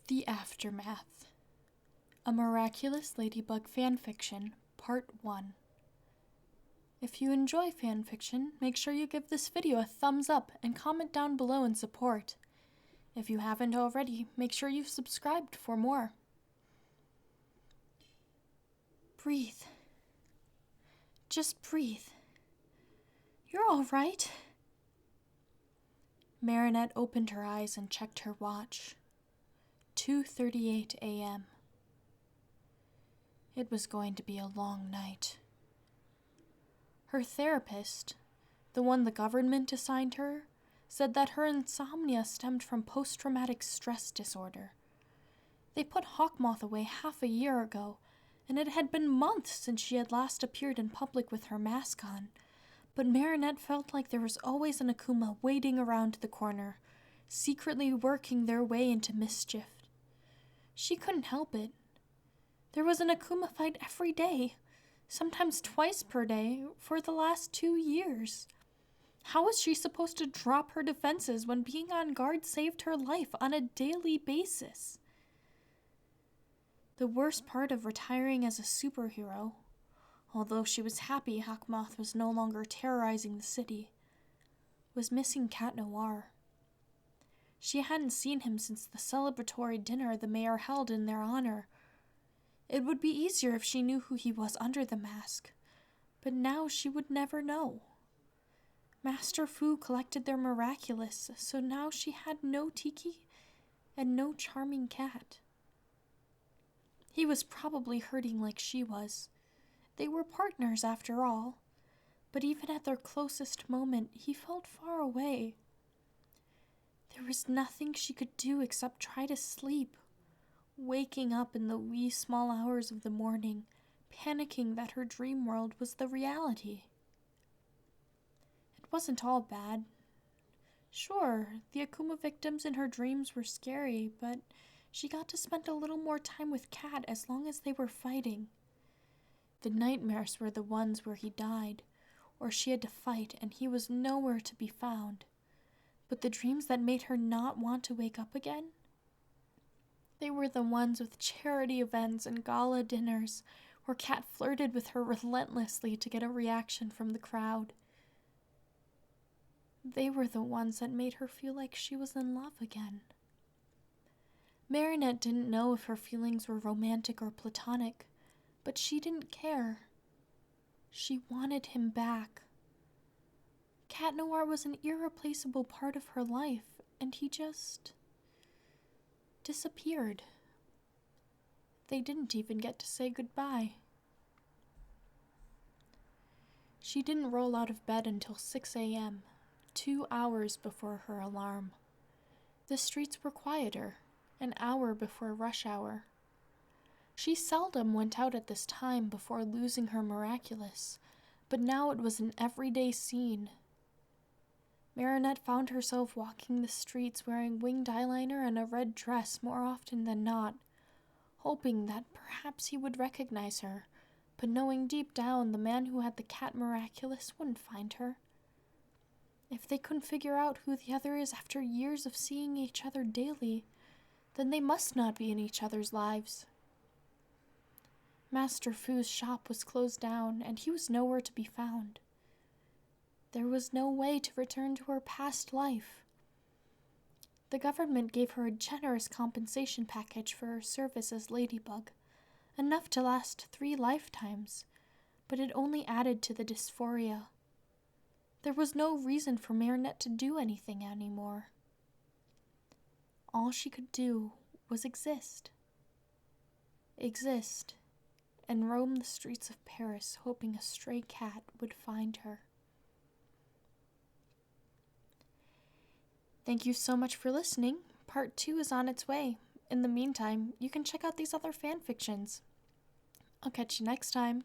The Aftermath. A Miraculous Ladybug Fanfiction, Part 1. If you enjoy fanfiction, make sure you give this video a thumbs up and comment down below in support. If you haven't already, make sure you've subscribed for more. Breathe. Just breathe. You're all right. Marinette opened her eyes and checked her watch. 2:38 a.m. It was going to be a long night. Her therapist, the one the government assigned her, said that her insomnia stemmed from post-traumatic stress disorder. They put Hawkmoth away half a year ago, and it had been months since she had last appeared in public with her mask on, but Marinette felt like there was always an Akuma waiting around the corner, secretly working their way into mischief. She couldn't help it. There was an Akuma fight every day, sometimes twice per day, for the last 2 years. How was she supposed to drop her defenses when being on guard saved her life on a daily basis? The worst part of retiring as a superhero, although she was happy Hawkmoth was no longer terrorizing the city, was missing Cat Noir. She hadn't seen him since the celebratory dinner the mayor held in their honor. It would be easier if she knew who he was under the mask, but now she would never know. Master Fu collected their Miraculous, so now she had no Tiki and no charming cat. He was probably hurting like she was. They were partners after all, but even at their closest moment, he felt far away. There was nothing she could do except try to sleep, waking up in the wee small hours of the morning, panicking that her dream world was the reality. It wasn't all bad. Sure, the Akuma victims in her dreams were scary, but she got to spend a little more time with Cat as long as they were fighting. The nightmares were the ones where he died, or she had to fight and he was nowhere to be found. But the dreams that made her not want to wake up again? They were the ones with charity events and gala dinners, where Cat flirted with her relentlessly to get a reaction from the crowd. They were the ones that made her feel like she was in love again. Marinette didn't know if her feelings were romantic or platonic, but she didn't care. She wanted him back. Cat Noir was an irreplaceable part of her life, and he just disappeared. They didn't even get to say goodbye. She didn't roll out of bed until 6 a.m., 2 hours before her alarm. The streets were quieter, an hour before rush hour. She seldom went out at this time before losing her Miraculous, but now it was an everyday scene. Marinette found herself walking the streets wearing winged eyeliner and a red dress more often than not, hoping that perhaps he would recognize her, but knowing deep down the man who had the Cat Miraculous wouldn't find her. If they couldn't figure out who the other is after years of seeing each other daily, then they must not be in each other's lives. Master Fu's shop was closed down, and he was nowhere to be found. There was no way to return to her past life. The government gave her a generous compensation package for her service as Ladybug, enough to last 3 lifetimes, but it only added to the dysphoria. There was no reason for Marinette to do anything anymore. All she could do was exist. Exist, and roam the streets of Paris hoping a stray cat would find her. Thank you so much for listening. Part 2 is on its way. In the meantime, you can check out these other fanfictions. I'll catch you next time.